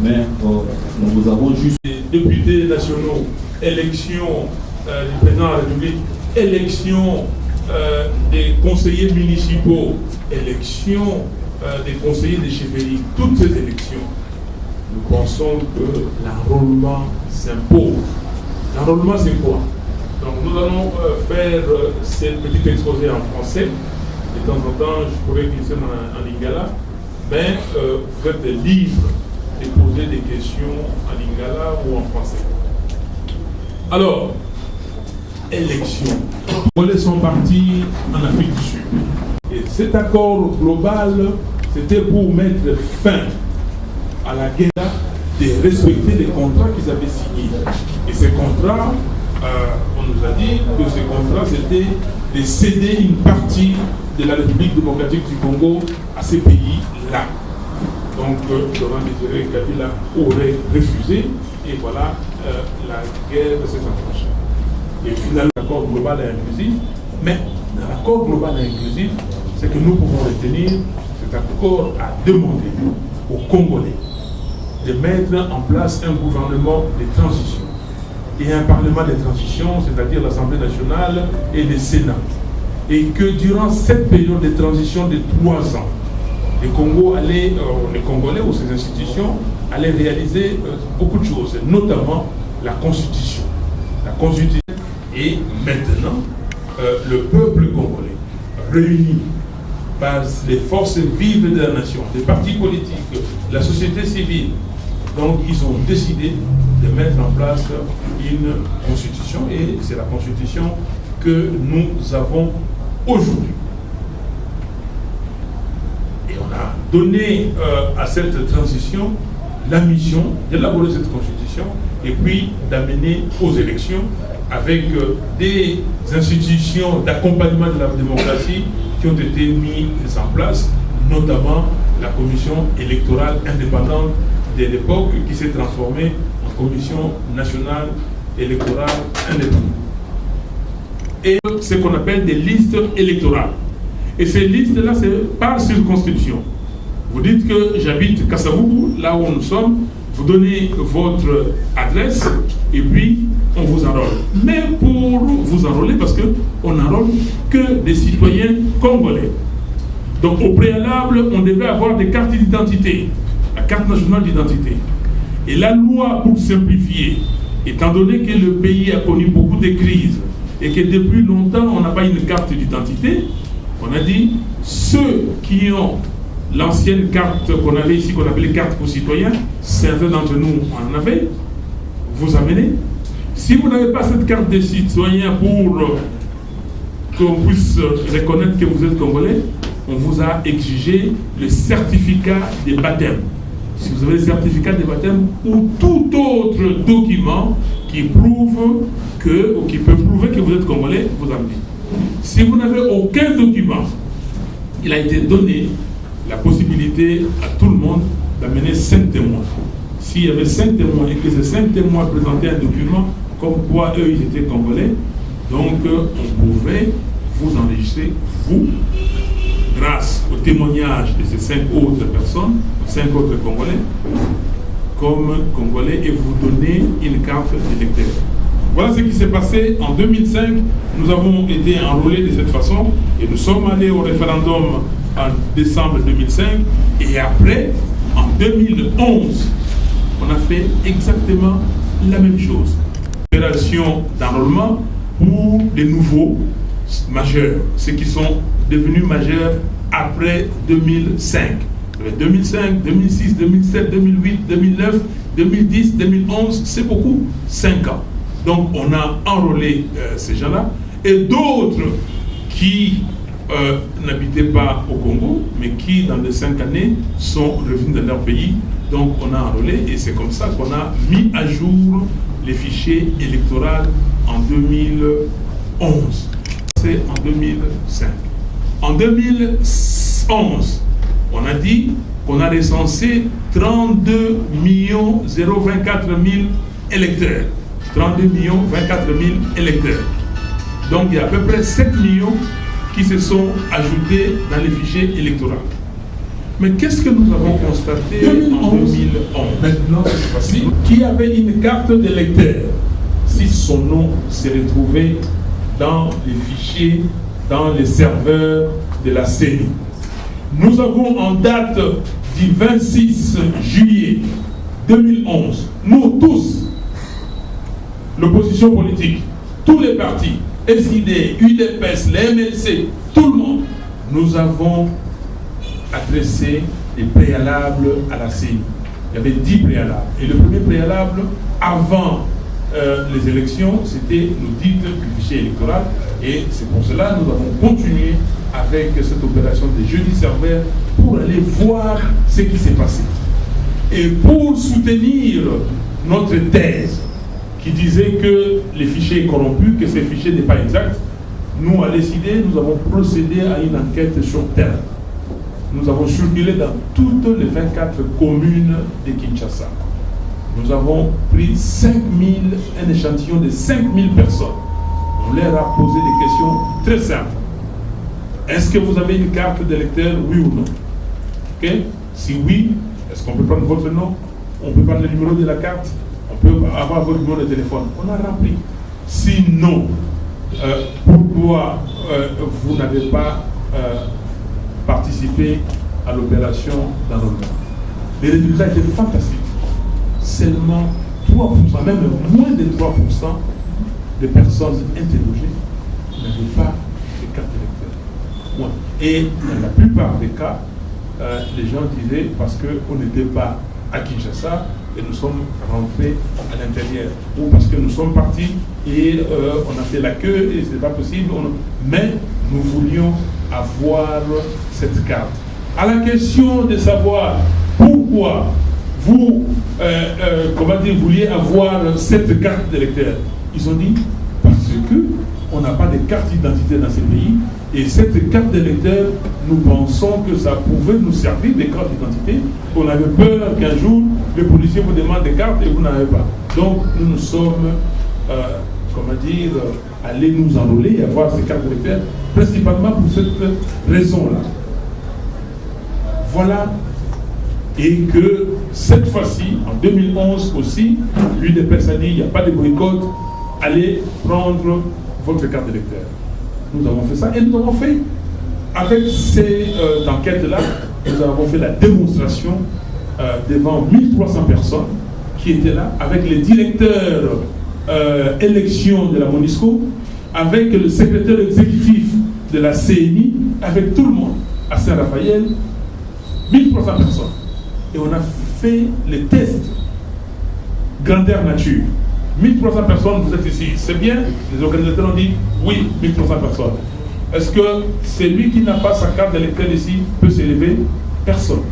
mais nous avons juste des députés nationaux, élection du président de la République, élection des conseillers municipaux, élection des conseillers des chefferies, toutes ces élections, nous pensons que l'enrôlement s'impose. L'enrôlement, c'est quoi? Donc nous allons faire cette petite exposé en français. De temps en temps, je pourrais glisser en lingala, mais vous êtes libre de poser des questions en lingala ou en français. Alors, élection. Les Congolais sont partis en Afrique du Sud. Et cet accord global, c'était pour mettre fin à la guerre, de respecter les contrats qu'ils avaient signés. Et ces contrats, on nous a dit que ces contrats, c'était de céder une partie de la République démocratique du Congo à ces pays-là. Donc, Laurent Désiré Kabila aurait refusé, et voilà, la guerre s'est enclenchée. Et finalement, l'accord global et inclusif, mais dans l'accord global et inclusif, c'est que nous pouvons retenir, cet accord a demandé aux Congolais de mettre en place un gouvernement de transition et un parlement de transition, c'est-à-dire l'Assemblée nationale et le Sénat. Et que durant cette période de transition de 3 ans, les Congolais ou ces institutions allaient réaliser beaucoup de choses, notamment la Constitution. La Constitution. Et maintenant, le peuple congolais, réuni par les forces vives de la nation, les partis politiques, la société civile, donc ils ont décidé de mettre en place une constitution, et c'est la constitution que nous avons aujourd'hui. Et on a donné à cette transition la mission d'élaborer cette constitution et puis d'amener aux élections avec des institutions d'accompagnement de la démocratie qui ont été mises en place, notamment la commission électorale indépendante de l'époque qui s'est transformée en commission nationale électorale indépendante. Et ce qu'on appelle des listes électorales. Et ces listes-là, c'est par circonscription. Vous dites que j'habite Kasavubu, là où nous sommes, vous donnez votre adresse et puis on vous enrôle. Mais pour vous enrôler, parce qu'on n'enrôle que des citoyens congolais. Donc au préalable, on devait avoir des cartes d'identité, la carte nationale d'identité. Et la loi, pour simplifier, étant donné que le pays a connu beaucoup de crises et que depuis longtemps on n'a pas une carte d'identité, on a dit ceux qui ont l'ancienne carte qu'on avait ici, qu'on appelait carte pour citoyens, certains d'entre nous en avaient, vous amenez. Si vous n'avez pas cette carte de citoyen pour qu'on puisse reconnaître que vous êtes congolais, on vous a exigé le certificat de baptême. Si vous avez le certificat de baptême ou tout autre document qui prouve que, ou qui peut prouver que vous êtes congolais, vous amenez. Si vous n'avez aucun document, il a été donné la possibilité à tout le monde d'amener 5 témoins. S'il y avait 5 témoins et que ces 5 témoins présentaient un document comme quoi eux ils étaient congolais, donc on pouvait vous enregistrer, vous, grâce au témoignage de ces 5 autres personnes, 5 autres Congolais, comme Congolais, et vous donner une carte d'électeur. Voilà ce qui s'est passé en 2005. Nous avons été enrôlés de cette façon et nous sommes allés au référendum en décembre 2005. Et après, en 2011, on a fait exactement la même chose. Opération d'enrôlement pour les nouveaux majeurs, ceux qui sont devenus majeurs après 2005. 2005, 2006, 2007, 2008, 2009, 2010, 2011, c'est beaucoup, 5 ans. Donc on a enrôlé ces gens-là et d'autres qui n'habitaient pas au Congo, mais qui dans les 5 années sont revenus dans leur pays. Donc on a enrôlé et c'est comme ça qu'on a mis à jour les fichiers électoraux en 2011. C'est en 2005. En 2011, on a dit qu'on a recensé 32 024 000 électeurs. 32 024 000 électeurs. Donc il y a à peu près 7 millions qui se sont ajoutés dans les fichiers électoraux. Mais qu'est-ce que nous avons constaté en 2011? Maintenant, cette fois-ci, qui avait une carte d'électeur, si son nom s'est retrouvé dans les fichiers, dans les serveurs de la CENI. Nous avons en date du 26 juillet 2011, nous tous, l'opposition politique, tous les partis, SID, UDPS, les MLC, tout le monde, nous avons adressé des préalables à la CENI. Il y avait 10 préalables. Et le premier préalable, avant les élections, c'était l'audit du fichier électoral. Et c'est pour cela que nous avons continué avec cette opération des jeudis serveurs pour aller voir ce qui s'est passé. Et pour soutenir notre thèse qui disait que les fichiers sont corrompus, que ces fichiers n'est pas exact, nous, à l'ECD, nous avons procédé à une enquête sur terre. Nous avons circulé dans toutes les 24 communes de Kinshasa. Nous avons pris un échantillon de 5000 personnes. On leur a posé des questions très simples. Est-ce que vous avez une carte d'électeur, oui ou non? Okay? Si oui, est-ce qu'on peut prendre votre nom? On peut prendre le numéro de la carte? On peut avoir votre numéro de téléphone? On a rempli. Sinon, pourquoi vous n'avez pas participé à l'opération d'enrôlement? Les résultats étaient fantastiques. Seulement 3%, même moins de 3% des personnes interrogées n'avaient pas de carte d'électeur. Et dans la plupart des cas, les gens disaient parce qu'on n'était pas à Kinshasa et nous sommes rentrés à l'intérieur, ou parce que nous sommes partis et on a fait la queue et ce n'est pas possible. Mais nous voulions avoir cette carte. À la question de savoir pourquoi vous vouliez avoir cette carte d'électeur, ils ont dit parce que on n'a pas de carte d'identité dans ces pays et cette carte d'électeur, nous pensons que ça pouvait nous servir de carte d'identité. On avait peur qu'un jour le policier vous demande des cartes et vous n'en avez pas. Donc nous nous sommes allés nous enrôler et avoir ces cartes d'électeur principalement pour cette raison-là. Voilà. Et que cette fois-ci, en 2011 aussi, l'UDPS a dit il n'y a pas de boycott, allez prendre votre carte d'électeur. Nous avons fait ça et nous avons fait, avec ces enquêtes-là, nous avons fait la démonstration devant 1300 personnes qui étaient là, avec les directeurs élections de la MONUSCO, avec le secrétaire exécutif de la CENI, avec tout le monde, à Saint-Raphaël, 1300 personnes. Et on a fait les tests grandeur nature. 1300 personnes, vous êtes ici, c'est bien. Les organisateurs ont dit oui, 1300 personnes. Est-ce que celui qui n'a pas sa carte d'électeur ici peut s'élever? Personne.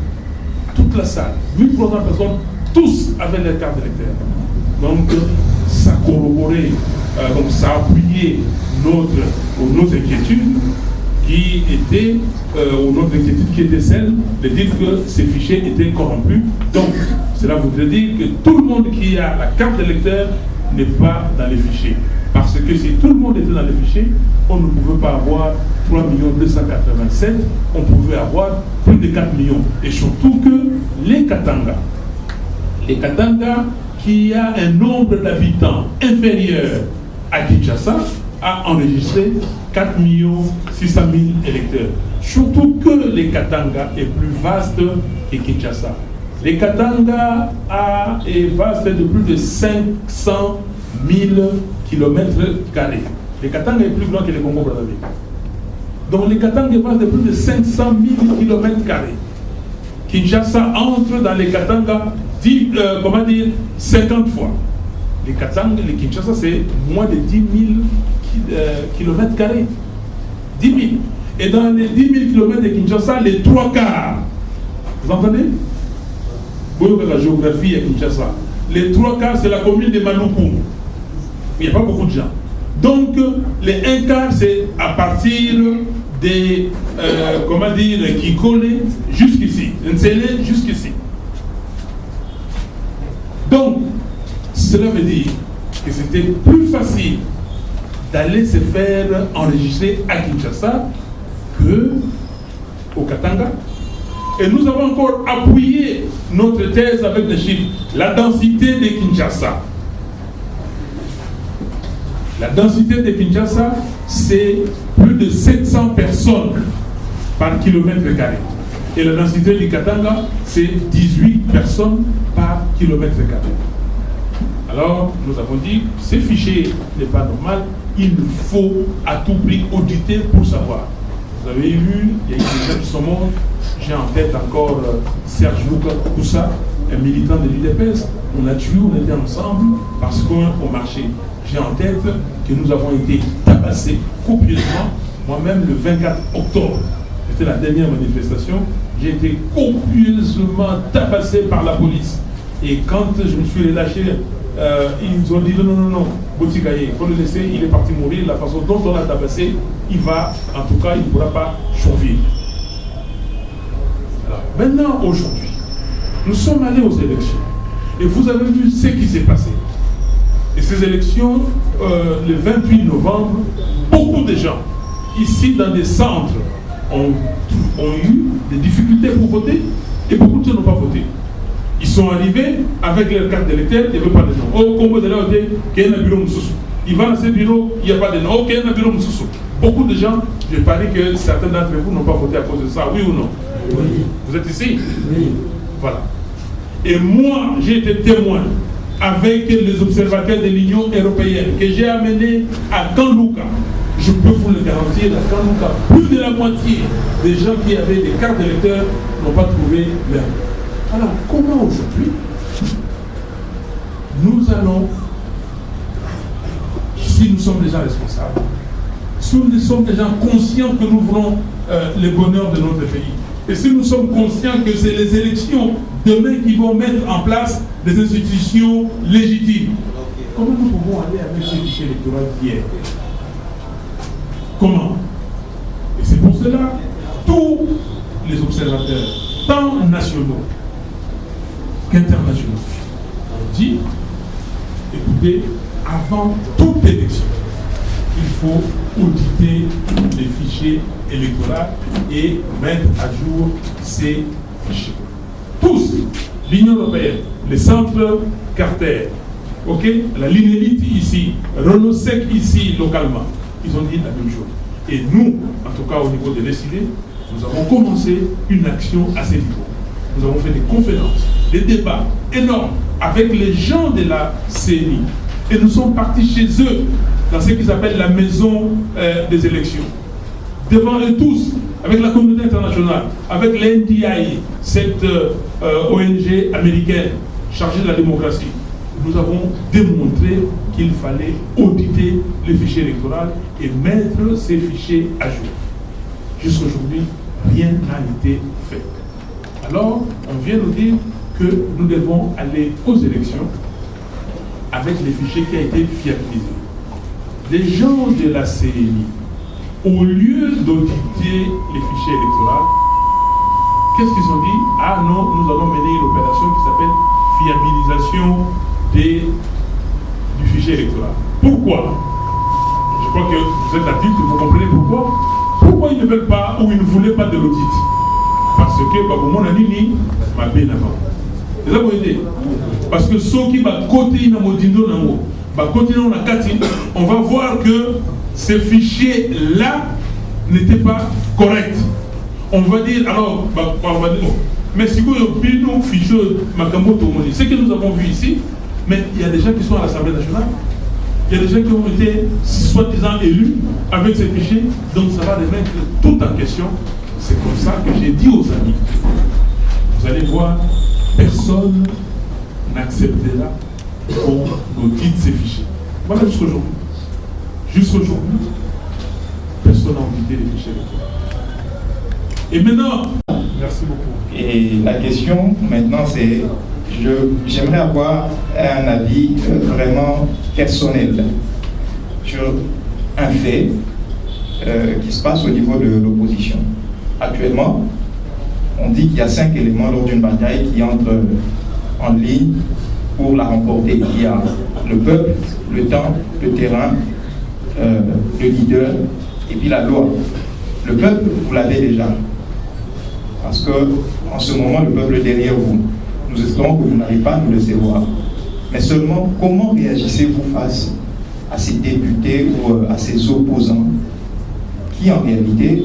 Toute la salle, 1300 personnes, tous avaient leur carte d'électeur. Donc ça corroborait, donc ça appuyait nos inquiétudes qui étaient, ou notre inquiétude qui était celle de dire que ces fichiers étaient corrompus. Donc, cela voudrait dire que tout le monde qui a la carte d'électeur n'est pas dans les fichiers. Parce que si tout le monde était dans les fichiers, on ne pouvait pas avoir 3 287 000, on pouvait avoir plus de 4 millions. Et surtout que les Katanga qui a un nombre d'habitants inférieur à Kinshasa, a enregistré 4 600 000 électeurs. Surtout que les Katanga est plus vaste que Kinshasa. Les Katanga est vaste de plus de 500 000 km². Les Katanga est plus grand que les Congo-Brazzaville. Donc les Katanga est vaste de plus de 500 000 km². Kinshasa entre dans les Katanga 50 fois. Les Katanga, les Kinshasa, c'est moins de 10 000 km². 10 000. Et dans les 10 000 km de Kinshasa, les 3 quarts. Vous entendez? Vous voyez la géographie à Kinshasa. Les 3 quarts, c'est la commune de Maluku. Il n'y a pas beaucoup de gens. Donc, les 1 quart, c'est à partir des, Kikole jusqu'ici. Nsele jusqu'ici. Donc, cela veut dire que c'était plus facile d'aller se faire enregistrer à Kinshasa que au Katanga, Et nous avons encore appuyé notre thèse avec des chiffres. La densité de Kinshasa. La densité de Kinshasa, c'est plus de 700 personnes par kilomètre carré. Et la densité du Katanga, c'est 18 personnes par kilomètre carré. Alors, nous avons dit, ce fichier n'est pas normal, il faut à tout prix auditer pour savoir. Vous avez vu, il y a eu des gens qui sont morts. J'ai en tête encore Serge Luka Koussa, un militant de l'UDPS. On l'a tué, on était ensemble parce qu'on marchait. J'ai en tête que nous avons été tabassés copieusement. Moi-même, le 24 octobre, c'était la dernière manifestation, j'ai été copieusement tabassé par la police. Et quand je me suis relâché, ils ont dit non, Botikaye, il faut le laisser, il est parti mourir. La façon dont on l'a tabassé, il va, en tout cas, il ne pourra pas survivre. Alors, maintenant, aujourd'hui, nous sommes allés aux élections. Et vous avez vu ce qui s'est passé. Et ces élections, le 28 novembre, beaucoup de gens, ici dans des centres, ont eu des difficultés pour voter et beaucoup de gens n'ont pas voté. Ils sont arrivés avec leur carte d'électeur, il n'y avait pas de nom. Au Congo de la voté, qu'il y a un bureau Moussoussou. Ils vont dans ce bureau, il n'y a pas de nom. Oh, qu'il y a un bureau Moussoussou. Beaucoup de gens, je parie que certains d'entre vous n'ont pas voté à cause de ça, oui ou non? Oui. Vous êtes ici? Oui. Voilà. Et moi, j'ai été témoin avec les observateurs de l'Union européenne que j'ai amené à Kanlouka. Je peux vous le garantir, à Kanlouka, plus de la moitié des gens qui avaient des cartes d'électeurs n'ont pas trouvé leur. Alors, comment aujourd'hui nous allons, si nous sommes déjà responsables, si nous sommes déjà conscients que nous voulons le bonheur de notre pays, et si nous sommes conscients que c'est les élections demain qui vont mettre en place des institutions légitimes, comment nous pouvons aller avec ce fichier électoral d'hier? Comment? Et c'est pour cela, tous les observateurs, tant nationaux qu'internationaux, ont dit, écoutez, avant toute élection, il faut auditer les fichiers électoraux et mettre à jour ces fichiers. Tous, l'Union européenne, les centres Carter, la Linélite ici, Renault Sec ici localement, ils ont dit la même chose. Et nous, en tout cas au niveau de l'ECD, nous avons commencé une action à ce niveau. Nous avons fait des conférences, des débats énormes avec les gens de la CNI. Et nous sommes partis chez eux, dans ce qu'ils appellent la maison des élections. Devant eux tous, avec la communauté internationale, avec l'NDI, cette ONG américaine chargée de la démocratie, nous avons démontré qu'il fallait auditer les fichiers électoraux et mettre ces fichiers à jour. Jusqu'à aujourd'hui, rien n'a été fait. Alors, on vient nous dire que nous devons aller aux élections avec les fichiers qui ont été fiabilisés. Les gens de la CNI, au lieu d'auditer les fichiers électoraux, qu'est-ce qu'ils ont dit? Ah non, nous allons mener une opération qui s'appelle fiabilisation du fichier électoral. Pourquoi? Je crois que vous êtes adulte, vous comprenez pourquoi? Pourquoi ils ne veulent pas ou ils ne voulaient pas de l'audit? Parce que, pour mon ami, ma peine avant. C'est ça pour aider. Parce que ceux qui vont côté on va voir que ces fichiers-là n'étaient pas corrects. On va dire, alors, on va dire, mais si vous avez nos fichiers, ce que nous avons vu ici, mais il y a des gens qui sont à l'Assemblée nationale, il y a des gens qui ont été soi-disant élus avec ces fichiers, donc ça va remettre tout en question. C'est comme ça que j'ai dit aux amis, vous allez voir, personne n'acceptera qu'on audite ces fichiers. Voilà jusqu'aujourd'hui. Jusqu'aujourd'hui, personne n'a audité les fichiers électoraux. Et maintenant, merci beaucoup. Et la question maintenant c'est, j'aimerais avoir un avis vraiment personnel sur un fait qui se passe au niveau de l'opposition. Actuellement, on dit qu'il y a 5 éléments lors d'une bataille qui entrent en ligne pour la remporter. Il y a le peuple, le temps, le terrain, le leader et puis la loi. Le peuple, vous l'avez déjà. parce qu'en ce moment, le peuple est derrière vous. Nous espérons que vous n'allez pas nous laisser voir. Mais seulement, comment réagissez-vous face à ces députés ou à ces opposants qui, en réalité,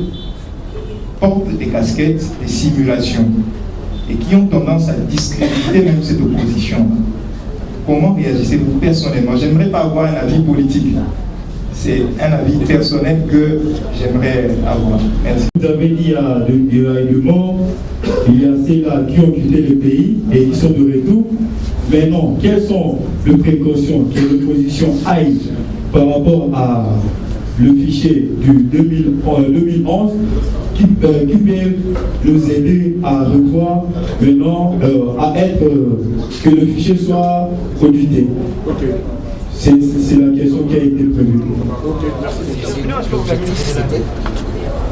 portent des casquettes, des simulations, et qui ont tendance à discréditer même cette opposition? Comment réagissez-vous personnellement? J'aimerais pas avoir un avis politique. C'est un avis personnel que j'aimerais avoir. Merci. Vous avez dit qu'il y a eu morts, il y a ceux-là qui ont quitté le pays et qui sont de retour. Mais non, quelles sont les précautions que l'opposition aille par rapport à le fichier du 2011 qui peuvent nous aider à revoir maintenant, à être, que le fichier soit audité. Ok. C'est la question qui a été prévue.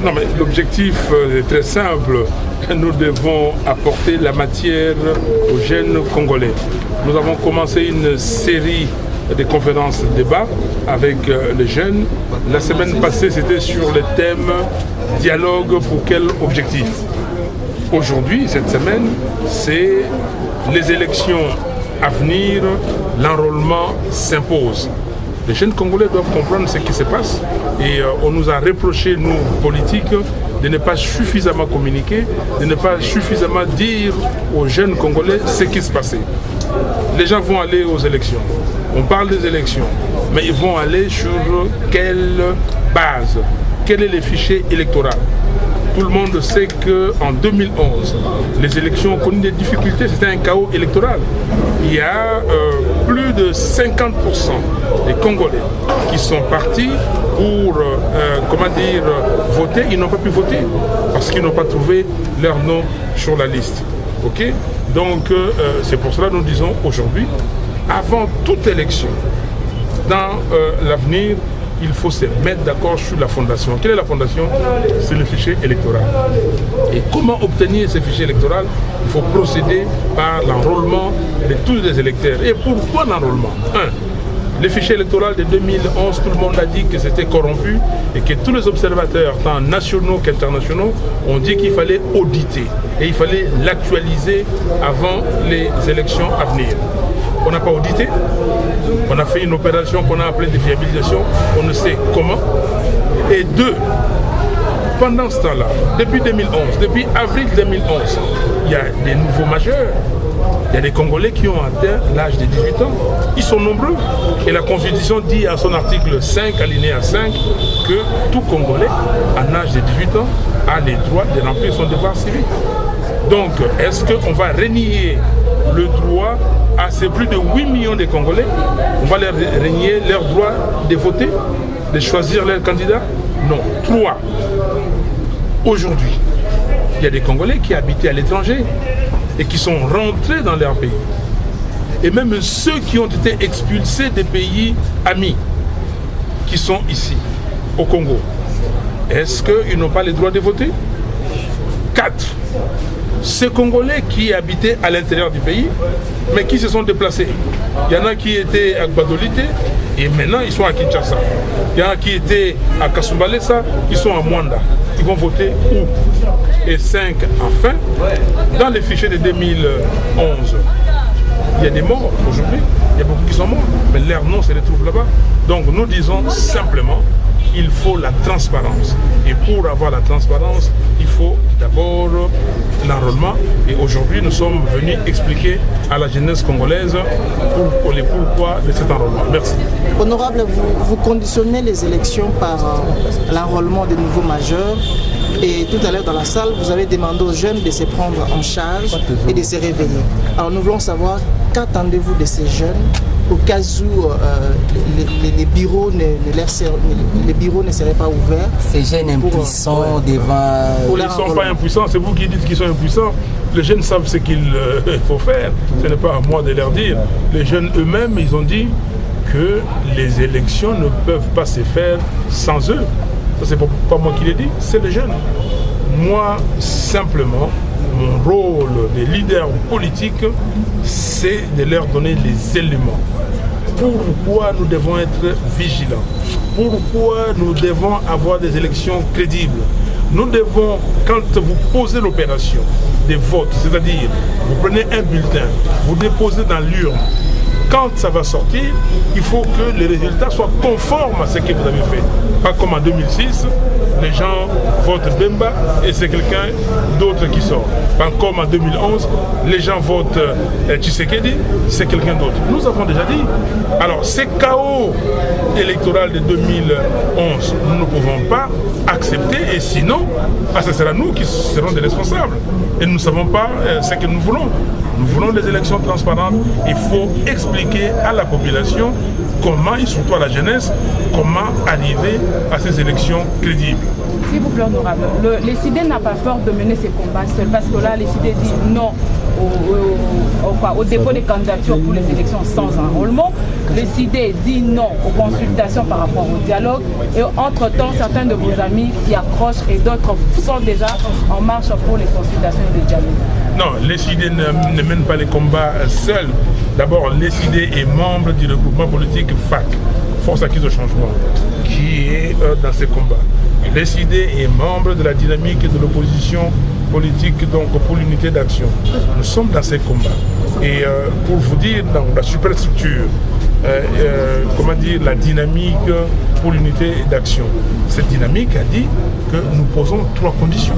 Non, mais l'objectif est très simple. Nous devons apporter la matière aux jeunes Congolais. Nous avons commencé une série de conférences débats avec les jeunes. La semaine passée, c'était sur le thème « Dialogue pour quel objectif ?» Aujourd'hui, cette semaine, c'est les élections à venir, l'enrôlement s'impose. Les jeunes Congolais doivent comprendre ce qui se passe et on nous a reproché, nous, politiques, de ne pas suffisamment communiquer, de ne pas suffisamment dire aux jeunes Congolais ce qui se passait. Les gens vont aller aux élections. On parle des élections, mais ils vont aller sur quelle base? Quel est le fichier électoral? Tout le monde sait qu'en 2011, les élections ont connu des difficultés, c'était un chaos électoral. Il y a plus de 50% des Congolais qui sont partis pour voter. Ils n'ont pas pu voter parce qu'ils n'ont pas trouvé leur nom sur la liste. Okay? Donc c'est pour cela que nous disons aujourd'hui, avant toute élection, dans l'avenir, il faut se mettre d'accord sur la fondation. Quelle est la fondation? C'est le fichier électoral. Et comment obtenir ce fichier électoral? Il faut procéder par l'enrôlement de tous les électeurs. Et pourquoi l'enrôlement? Le fichier électoral de 2011, tout le monde a dit que c'était corrompu et que tous les observateurs, tant nationaux qu'internationaux, ont dit qu'il fallait auditer et il fallait l'actualiser avant les élections à venir. On n'a pas audité, on a fait une opération qu'on a appelée de fiabilisation, on ne sait comment. Et deux, pendant ce temps-là, depuis 2011, depuis avril 2011, il y a des nouveaux majeurs, il y a des Congolais qui ont atteint l'âge de 18 ans. Ils sont nombreux. Et la Constitution dit à son article 5, alinéa 5, que tout Congolais, en âge de 18 ans, a les droits de remplir son devoir civique. Donc, est-ce qu'on va renier le droit à ces plus de 8 millions de Congolais? On va leur renier leur droit de voter, de choisir leur candidat? Non. 3. Aujourd'hui, il y a des Congolais qui habitaient à l'étranger et qui sont rentrés dans leur pays. Et même ceux qui ont été expulsés des pays amis, qui sont ici, au Congo, est-ce qu'ils n'ont pas le droit de voter? 4. Ces Congolais qui habitaient à l'intérieur du pays, mais qui se sont déplacés. Il y en a qui étaient à Gbadolite et maintenant ils sont à Kinshasa. Il y en a qui étaient à Kasumbalesa, ils sont à Mwanda. Ils vont voter où? Et 5, enfin, dans les fichiers de 2011, il y a des morts aujourd'hui, il y a beaucoup qui sont morts, mais leur nom se retrouve là-bas. Donc nous disons simplement, il faut la transparence. Et pour avoir la transparence, il faut d'abord l'enrôlement. Et aujourd'hui, nous sommes venus expliquer à la jeunesse congolaise les pourquoi de cet enrôlement. Merci. Honorable, vous conditionnez les élections par l'enrôlement des nouveaux majeurs. Et tout à l'heure dans la salle, vous avez demandé aux jeunes de se prendre en charge et de se réveiller. Alors nous voulons savoir, qu'attendez-vous de ces jeunes au cas où les bureaux ne seraient pas ouverts? Ces jeunes impuissants devant... Ils ne sont pas impuissants, c'est vous qui dites qu'ils sont impuissants. Les jeunes savent ce qu'il faut faire. Ce n'est pas à moi de leur dire. Les jeunes eux-mêmes, ils ont dit que les élections ne peuvent pas se faire sans eux. Ça, c'est pas moi qui l'ai dit, c'est les jeunes. Moi, simplement, mon rôle de leader politique, c'est de leur donner les éléments. Pourquoi nous devons être vigilants? Pourquoi nous devons avoir des élections crédibles? Nous devons, quand vous posez l'opération des votes, c'est-à-dire vous prenez un bulletin, vous déposez dans l'urne, quand ça va sortir, il faut que les résultats soient conformes à ce que vous avez fait. Pas comme en 2006, les gens votent Bemba et c'est quelqu'un d'autre qui sort. Pas comme en 2011, les gens votent Tshisekedi, c'est quelqu'un d'autre. Nous avons déjà dit. Alors, ces chaos électoral de 2011, nous ne pouvons pas accepter et sinon, ce sera nous qui serons des responsables. Et nous ne savons pas ce que nous voulons. Nous voulons des élections transparentes. Il faut expliquer à la population comment, et surtout à la jeunesse, comment arriver à ces élections crédibles. S'il vous plaît, honorable, les CID n'a pas peur de mener ces combats seuls parce que là, les CID disent non au dépôt des candidatures pour les élections sans enrôlement. Le CID dit non aux consultations par rapport au dialogue. Et entre-temps, certains de vos amis s'y accrochent et d'autres sont déjà en marche pour les consultations et le dialogue. Non, les CID ne mènent pas les combats seuls. D'abord, les CID est membre du regroupement politique FAC, Force Acquise au Changement, qui est dans ces combats. Les CID est membre de la dynamique de l'opposition politique donc pour l'unité d'action. Nous sommes dans ces combats. Et pour vous dire, dans la superstructure, comment dire, la dynamique pour l'unité d'action, cette dynamique a dit que nous posons 3 conditions.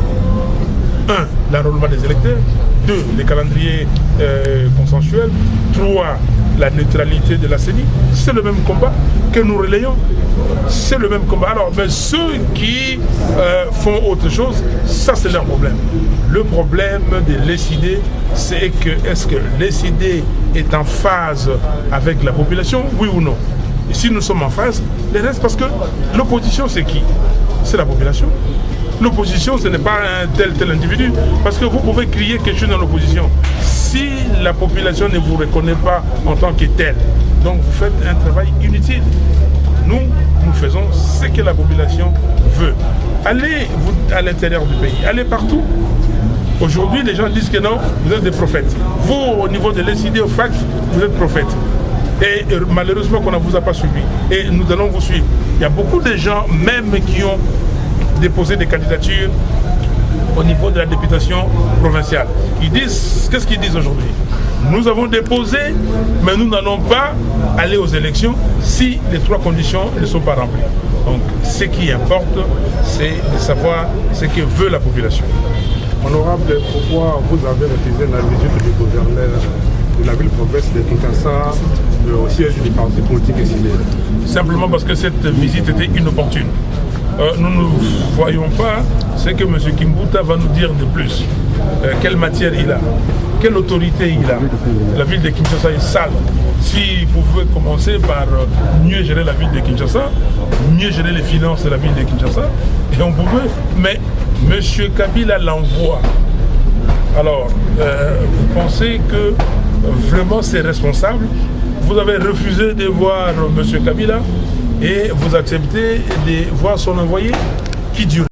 1, l'enrôlement des électeurs. 2, les calendriers consensuels. 3, la neutralité de la CENI. C'est le même combat que nous relayons. C'est le même combat. Alors, mais ceux qui font autre chose, ça c'est leur problème. Le problème de l'ECD, c'est que est-ce que l'ECD est en phase avec la population, oui ou non? Et si nous sommes en phase, les restes, parce que l'opposition c'est qui? C'est la population. L'opposition, ce n'est pas un tel individu, parce que vous pouvez crier quelque chose dans l'opposition. Si la population ne vous reconnaît pas en tant que tel, donc vous faites un travail inutile. Nous faisons ce que la population veut. Allez à l'intérieur du pays, allez partout. Aujourd'hui, les gens disent que non, vous êtes des prophètes. Vous, au niveau de l'ECD, au FAC, vous êtes prophètes. Et malheureusement qu'on ne vous a pas suivi. Et nous allons vous suivre. Il y a beaucoup de gens, même qui ont déposé des candidatures au niveau de la députation provinciale. Ils disent, qu'est-ce qu'ils disent aujourd'hui? Nous avons déposé, mais nous n'allons pas aller aux élections si les 3 conditions ne sont pas remplies. Donc, ce qui importe, c'est de savoir ce que veut la population. Honorable, pourquoi vous avez refusé la visite du gouverneur de la ville-province de Kinshasa au siège du parti politique et civil? Simplement parce que cette visite était inopportune. Nous ne voyons pas ce que M. Kimbuta va nous dire de plus. Quelle matière il a, quelle autorité il a. La ville de Kinshasa est sale. S'il pouvait commencer par mieux gérer la ville de Kinshasa, mieux gérer les finances de la ville de Kinshasa, et on pouvait. Mais M. Kabila l'envoie. Alors, vous pensez que vraiment c'est responsable? Vous avez refusé de voir M. Kabila et vous acceptez de voir son envoyé qui dure.